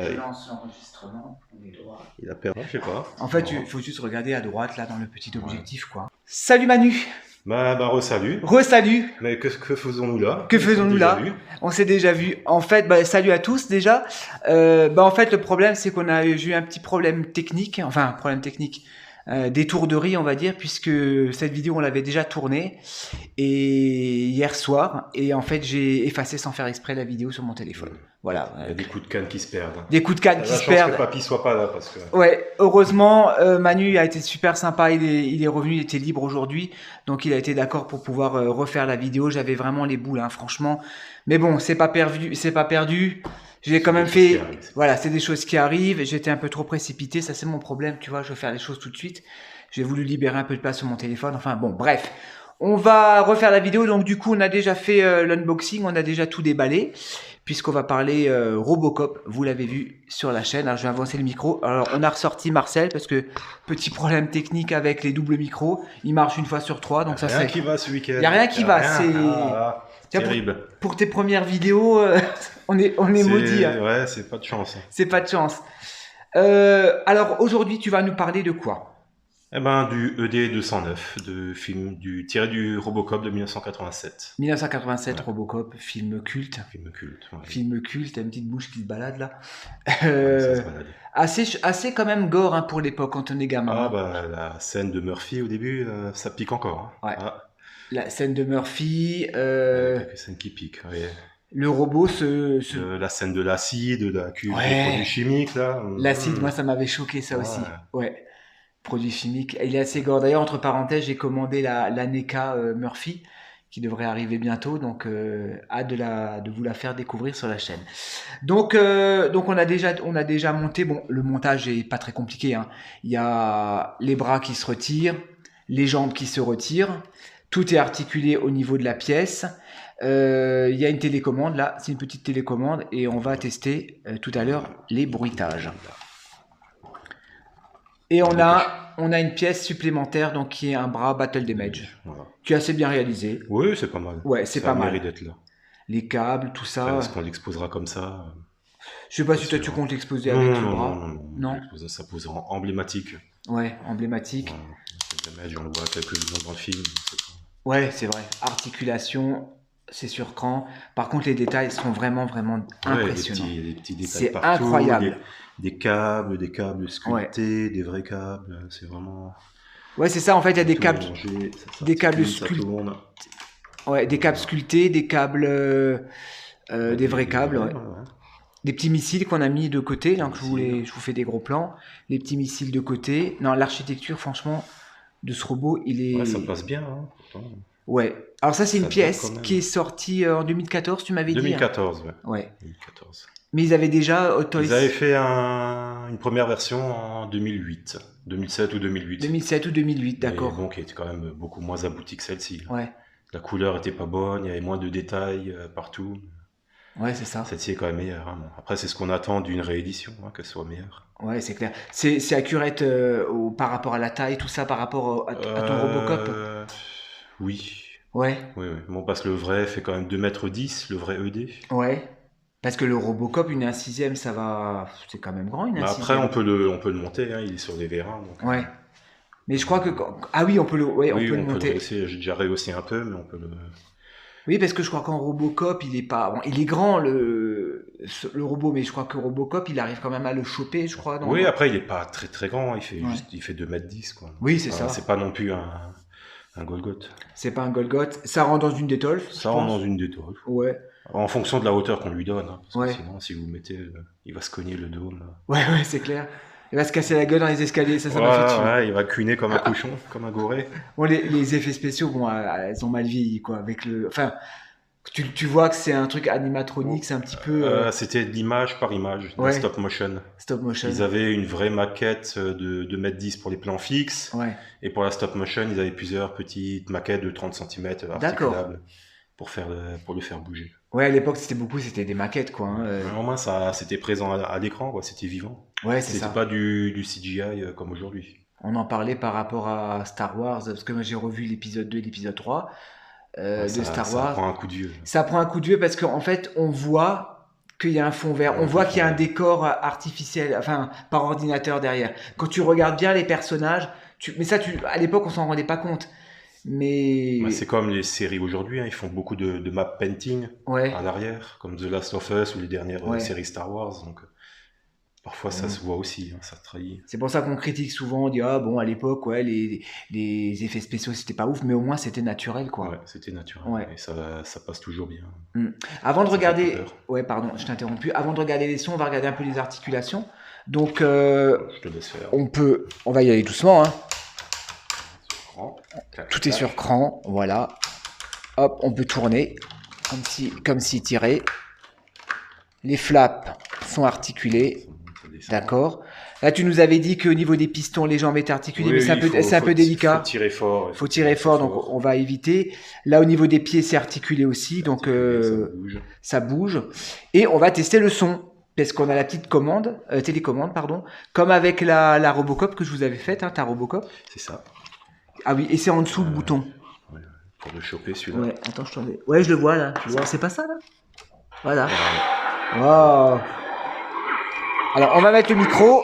Je lance l'enregistrement. On est droit. Il a perdu, je sais pas. En fait, il faut juste regarder à droite, là, dans le petit objectif, quoi. Salut Manu. Re-salut. Re-salut. Mais que faisons-nous là? Que faisons-nous là? On s'est déjà vu. En fait, salut à tous déjà. En fait, le problème, c'est qu'on a eu un petit problème technique. Enfin, un problème technique. D'étourderie, on va dire, puisque cette vidéo, on l'avait déjà tournée et hier soir. Et en fait, j'ai effacé sans faire exprès la vidéo sur mon téléphone. Voilà. Il y a des coups de canne qui se perdent. Des coups de canne qui se perdent. La chance que papy soit pas là parce que. Ouais, heureusement, Manu a été super sympa. Il est revenu, il était libre aujourd'hui, donc il a été d'accord pour pouvoir refaire la vidéo. J'avais vraiment les boules, hein, franchement. Mais bon, c'est pas perdu. J'ai quand même fait, voilà, c'est des choses qui arrivent. J'étais un peu trop précipité, ça c'est mon problème, tu vois. Je veux faire les choses tout de suite. J'ai voulu libérer un peu de place sur mon téléphone. Enfin bon, bref. On va refaire la vidéo. Donc du coup, on a déjà fait l'unboxing, on a déjà tout déballé, puisqu'on va parler Robocop. Vous l'avez vu sur la chaîne. Alors je vais avancer le micro. Alors on a ressorti Marcel parce que petit problème technique avec les doubles micros. Il marche une fois sur 3, donc ça c'est. Rien qui va ce week-end. Il y a rien qui va. C'est terrible. Pour tes premières vidéos, on est maudit. Hein. Ouais, c'est pas de chance. C'est pas de chance. Alors aujourd'hui, tu vas nous parler de quoi? Eh ben, du ED209, tiré du Robocop de 1987. 1987, ouais. Robocop, film culte. Ouais. Film culte, t'as une petite bouche qui se balade là. Ça se balade. Assez quand même gore hein, pour l'époque quand on est gamin. La scène de Murphy au début, ça pique encore. Hein. Ouais. La scène de Murphy. Quelques scènes qui piquent, ouais. Le robot la scène de l'acide, de la cuve des produits chimiques là. L'acide, moi ça m'avait choqué ça aussi. Ouais. Produit chimique. Il est assez gore. D'ailleurs, entre parenthèses, j'ai commandé la NECA Murphy qui devrait arriver bientôt. Donc, hâte de vous la faire découvrir sur la chaîne. Donc on a déjà monté. Bon, le montage est pas très compliqué. Hein. Il y a les bras qui se retirent, les jambes qui se retirent. Tout est articulé au niveau de la pièce. Il y a une télécommande. Là, c'est une petite télécommande. Et on va tester tout à l'heure les bruitages. Et on a une pièce supplémentaire donc qui est un bras Battle Damage, qui est assez bien réalisé. Oui, c'est pas mal. Ouais, c'est pas mal. Ça mérite d'être là. Les câbles, tout ça. Est-ce qu'on l'exposera comme ça? Je sais pas si toi tu comptes l'exposer avec le bras. Non. Ça pose emblématique. Ouais, emblématique. Battle Damage, on le voit quelques secondes dans le film. Ouais, c'est vrai. Articulation, c'est sur cran. Par contre, les détails sont vraiment impressionnants. Des petits détails c'est partout. Incroyable. Des câbles sculptés, des vrais câbles, c'est vraiment. Ouais, c'est ça. En fait, il y a des câbles, sculptés. Ouais, des câbles sculptés, des câbles, des vrais câbles. Ouais. Des petits missiles qu'on a mis de côté. Donc, je vous fais des gros plans. Les petits missiles de côté. Non, l'architecture, franchement, de ce robot, il est. Ouais, ça passe bien. Hein, pourtant. Ouais. Alors ça, c'est une pièce qui est sortie en 2014, tu m'avais dit. 2014, hein. Ouais. 2014. Mais ils avaient déjà Ils avaient fait une première version en 2008, 2007 ou 2008. 2007 ou 2008, d'accord. Bon, qui était quand même beaucoup moins aboutie que celle-ci. Ouais. La couleur était pas bonne, il y avait moins de détails partout. Ouais, c'est ça. Celle-ci est quand même meilleure. Hein. Après, c'est ce qu'on attend d'une réédition, qu'elle soit meilleure. Ouais, c'est clair. C'est accurate par rapport à la taille, tout ça, par rapport à ton Robocop. Oui. Ouais. Oui. Bon, parce que le vrai fait quand même 2,10 m, le vrai ED. Ouais. Parce que le Robocop, une 1/6, ça va. C'est quand même grand, une 1/6. Après, on peut le monter, hein, il est sur des vérins. Donc... Ouais. Mais je crois que. Ah oui, on peut le monter. J'ai déjà rehaussé un peu, mais on peut le. Oui, parce que je crois qu'en Robocop, il est pas. Bon, il est grand, le robot, mais je crois que Robocop, il arrive quand même à le choper, je crois. Oui, après, il est pas très très grand, il fait 2,10 m, quoi. Oui, c'est ça. C'est pas non plus un Golgoth. C'est pas un Golgoth. Ça rentre dans une détolf. Ça rentre dans une détolf. Ouais. En fonction de la hauteur qu'on lui donne. Hein, parce que sinon, si vous mettez. Il va se cogner le dos. Là. Ouais, c'est clair. Il va se casser la gueule dans les escaliers, ça m'a fait tuer. Ouais, il va cuiner comme un cochon, comme un goré. Bon, les effets spéciaux, bon, elles ont mal vieilli, quoi. Avec le. Enfin, tu vois que c'est un truc animatronique, c'est un petit peu. C'était de l'image par image, de stop motion. Stop motion. Ils avaient une vraie maquette de 2,10 m pour les plans fixes. Ouais. Et pour la stop motion, ils avaient plusieurs petites maquettes de 30 cm articulables pour le faire bouger. Ouais, à l'époque, c'était des maquettes, quoi. Hein. Au moins, c'était présent à l'écran, quoi. C'était vivant. Ouais, c'est ça. C'était pas du CGI comme aujourd'hui. On en parlait par rapport à Star Wars, parce que moi j'ai revu l'épisode 2 et l'épisode 3 de Star Wars. Ça prend un coup de vieux. Ça prend un coup de vieux parce qu'en fait, on voit qu'il y a un fond vert. On voit qu'il y a un décor artificiel, enfin, par ordinateur derrière. Quand tu regardes bien les personnages, mais ça, à l'époque, on s'en rendait pas compte. Mais c'est comme les séries aujourd'hui, hein, ils font beaucoup de map painting en arrière, comme The Last of Us ou les dernières séries Star Wars. Donc parfois ça se voit aussi, hein, ça trahit. C'est pour ça qu'on critique souvent, on dit ah bon à l'époque les effets spéciaux c'était pas ouf, mais au moins c'était naturel quoi. Ouais, c'était naturel. Et ça passe toujours bien. Avant de regarder, pardon, je t'ai interrompu. Avant de regarder les sons, on va regarder un peu les articulations. Donc je te laisse faire. On va y aller doucement, hein. Clac, tout est sur cran, voilà. Hop, on peut tourner comme si tiré. Les flaps sont articulés, d'accord. Là, tu nous avais dit qu'au niveau des pistons, les jambes étaient articulées, mais c'est un peu délicat. Faut tirer fort. Faut tirer fort, donc on va éviter. Là, au niveau des pieds, c'est articulé aussi, donc ça bouge. Et on va tester le son. Parce qu'on a la petite télécommande, pardon, comme avec la Robocop que je vous avais faite, hein, ta Robocop. C'est ça. Ah oui, et c'est en dessous le bouton. Pour le choper celui-là. Ouais, attends, je le vois là. C'est pas ça là. Voilà. Wow. Alors, on va mettre le micro.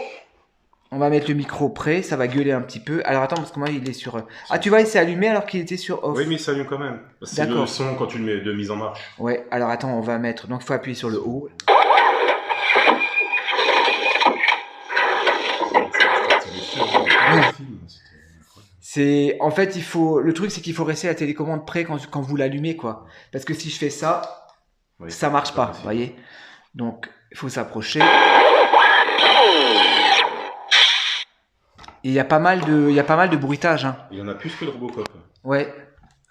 On va mettre le micro près, ça va gueuler un petit peu. Alors attends, parce que moi il est sur... Ah tu vois, il s'est allumé alors qu'il était sur off. Oui, mais il s'allume quand même. C'est le son quand tu le mets de mise en marche. Ouais, alors attends, on va mettre... Donc il faut appuyer sur le haut. En fait, le truc c'est qu'il faut rester à la télécommande près quand vous l'allumez quoi. Parce que si je fais ça, ça marche pas, vous voyez. Donc il faut s'approcher. Et il y a pas mal de bruitage. Hein. Il y en a plus que le Robocop. Ouais.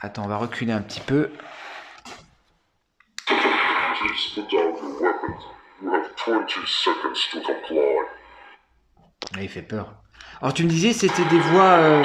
Attends, on va reculer un petit peu. Il fait peur. Alors tu me disais c'était des voix...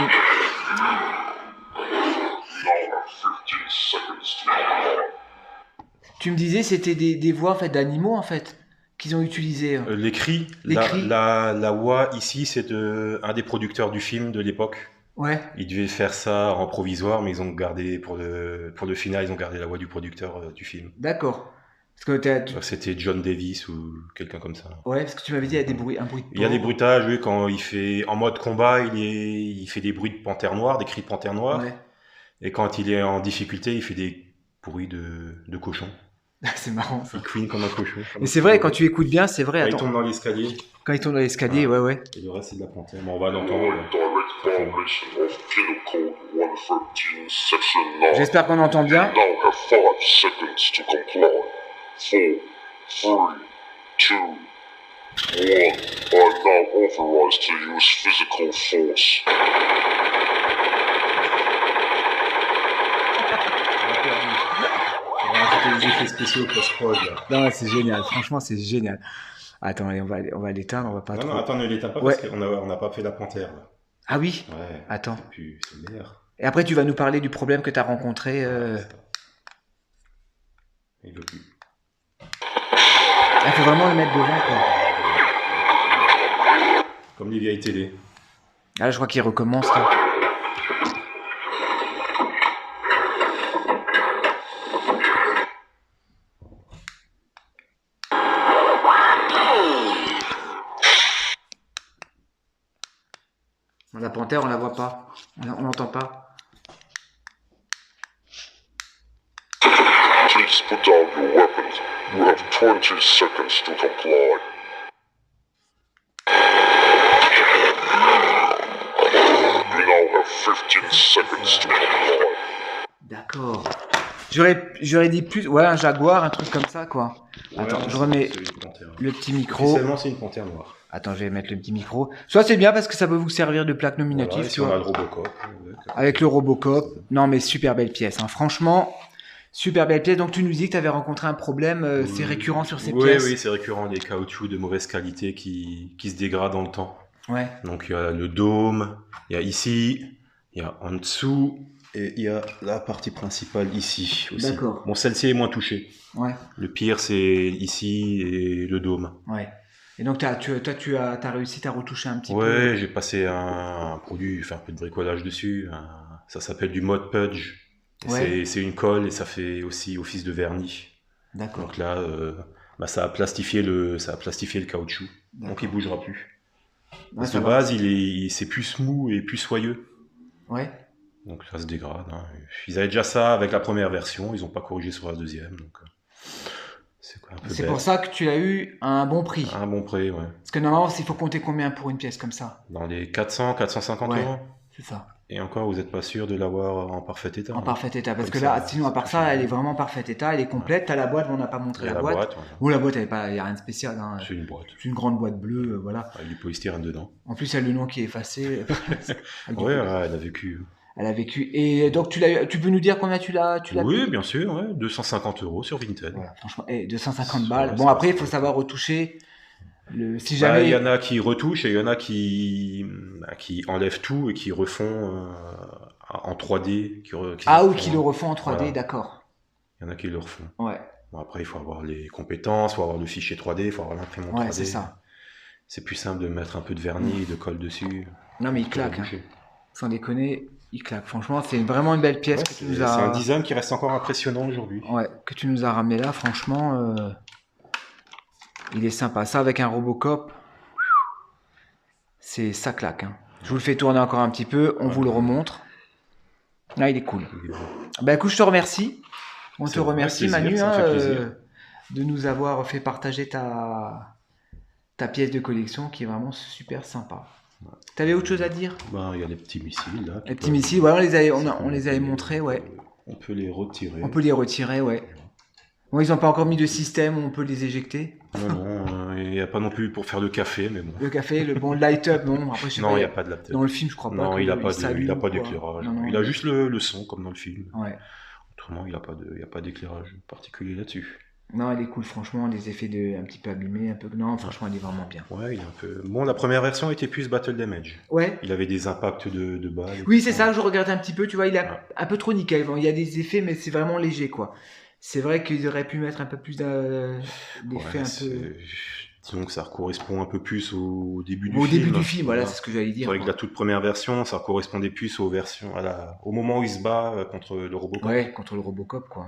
Tu me disais c'était des voix en fait, d'animaux en fait qu'ils ont utilisé. Les cris. La voix ici c'est un des producteurs du film de l'époque. Ouais. Ils devaient faire ça en provisoire, mais ils ont gardé pour le final, ils ont gardé la voix du producteur du film. D'accord. C'était John Davis ou quelqu'un comme ça. Ouais, parce que tu m'avais dit il y a un bruit de porc. Il y a des bruitages, oui, quand il fait en mode combat, il fait des bruits de panthère noire, des cris de panthère noire. Ouais. Et quand il est en difficulté, il fait des bruits de cochon. C'est marrant ça. Il couine comme un cochon. Mais c'est vrai, quand tu écoutes bien, c'est vrai. Quand il tombe dans l'escalier. Quand il tombe dans l'escalier, ouais. Et le reste, c'est de la panthère. Bon, on va l'entendre. J'espère qu'on entend bien. 4, 3, 2, 1. I am now authorized to use physical force. Des effets spéciaux post-prod là. Non, c'est génial. Franchement, c'est génial. Attends, allez, on va l'éteindre. On va pas. Non, attends, ne l'éteins pas parce qu'on n'a pas fait la panthère là. Ah oui. Ouais. Attends. C'est meilleur. Et après, tu vas nous parler du problème que tu as rencontré. Il veut plus. Il faut vraiment le mettre devant, quoi. Comme les vieilles télé. Ah, là, je crois qu'il recommence, là. La panthère, on la voit pas. On l'entend pas. Please put down your weapons. You have 20 seconds to comply. You now have 15 seconds to comply. D'accord. J'aurais dit plus... Ouais, un jaguar, un truc comme ça, quoi. Attends, je remets le petit micro. Officiellement, c'est une panthère noire. Attends, je vais mettre le petit micro. Soit c'est bien parce que ça peut vous servir de plaque nominative. Voilà, si on a le Robocop. Avec le Robocop. Non, mais super belle pièce. Hein. Franchement, super belle pièce. Donc, tu nous dis que tu avais rencontré un problème. C'est récurrent sur ces pièces. Oui, c'est récurrent. Des caoutchoucs de mauvaise qualité qui se dégradent dans le temps. Ouais. Donc, il y a le dôme. Il y a ici. Il y a en dessous. Et il y a la partie principale ici aussi. D'accord. Bon, celle-ci est moins touchée. Ouais. Le pire, c'est ici et le dôme. Ouais. Et donc, tu as réussi à retoucher un petit peu. Ouais, j'ai passé un produit, fait un peu de bricolage dessus. Ça s'appelle du Mod Podge. Ouais. C'est une colle et ça fait aussi office de vernis. D'accord. Donc là, ça a plastifié le caoutchouc, donc il bougera plus. Ouais, de base, c'est plus smooth et plus soyeux. Ouais. Donc ça se dégrade. Hein. Ils avaient déjà ça avec la première version, ils n'ont pas corrigé sur la deuxième. Donc c'est pour ça que tu l'as eu à un bon prix. À un bon prix, ouais. Parce que normalement, il faut compter combien pour une pièce comme ça? Dans les 400, 450 euros. C'est ça. Et encore, vous n'êtes pas sûr de l'avoir en parfait état. En parfait état, parce que là, sinon, à part ça, elle est vraiment en parfait état, elle est complète. T'as la boîte, mais on n'a pas montré la boîte. Voilà. Ou la boîte, il n'y a rien de spécial. Hein. C'est une boîte. C'est une grande boîte bleue, voilà. Avec du polystyrène dedans. En plus, il y a le nom qui est effacé. Ouais, elle a vécu. Elle a vécu. Et donc, tu peux nous dire combien tu l'as Oui, bien sûr, ouais. 250 € sur Vinted. Voilà, franchement, 250 balles. Bon, après, il faut savoir retoucher. Si jamais... il y en a qui retouchent et il y en a qui enlèvent tout et qui refont en 3D. Ou qui le refont en 3D, voilà. D'accord. Il y en a qui le refont. Ouais. Bon, après, il faut avoir les compétences, il faut avoir le fichier 3D, il faut avoir l'imprimante 3D. C'est ça. C'est plus simple de mettre un peu de vernis, de colle dessus. Non, mais il claque. Hein. Sans déconner, il claque. Franchement, c'est vraiment une belle pièce que tu nous as... C'est un design qui reste encore impressionnant aujourd'hui. Ouais, que tu nous as ramené là, franchement... Il est sympa. Ça, avec un Robocop, ça claque. Hein. Je vous le fais tourner encore un petit peu. On vous le remontre. Là, il est cool. Bah, écoute, je te remercie. On te remercie, Manu, de nous avoir fait partager ta pièce de collection qui est vraiment super sympa. T'avais autre chose à dire? Il y a les petits missiles, là. Les petits missiles, ouais, on les avait montrés, ouais. On peut les retirer. On peut les retirer, ouais. Bon, ils n'ont pas encore mis de système où on peut les éjecter. Non, il n'y a pas non plus pour faire le café, mais bon. Le café, le light-up, non. Après, je sais non, il n'y a pas de light-up. Dans le film, je crois pas. Non, il n'a pas d'éclairage. Il a juste le son, comme dans le film. Ouais. Autrement, il n'y a pas d'éclairage particulier là-dessus. Non, elle est cool, franchement. Les effets un petit peu abîmés, un peu. Non, franchement, elle est vraiment bien. Ouais, il est un peu. Bon, la première version était plus Battle Damage. Ouais. Il avait des impacts de balles. Oui, c'est ça que je regardais un petit peu. Tu vois, il est un peu trop nickel. Bon, il y a des effets, mais c'est vraiment léger, quoi. C'est vrai qu'ils auraient pu mettre un peu plus d'effets un peu... Disons que ça correspond un peu plus au début du film. Au début du film, voilà, c'est ce que j'allais dire. C'est vrai que la toute première version, ça correspondait plus aux versions, au moment où il se bat contre le Robocop. Ouais, contre le Robocop, quoi.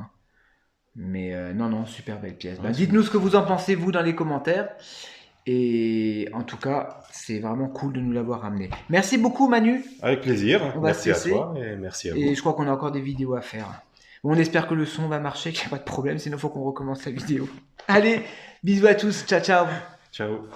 Mais non, super belle pièce. Dites-nous ce que vous en pensez, vous, dans les commentaires. Et en tout cas, c'est vraiment cool de nous l'avoir ramené. Merci beaucoup, Manu. Avec plaisir. Merci à toi et merci à vous. Et je crois qu'on a encore des vidéos à faire. Bon, on espère que le son va marcher, qu'il n'y a pas de problème, sinon il faut qu'on recommence la vidéo. Allez, bisous à tous, ciao ciao. Ciao.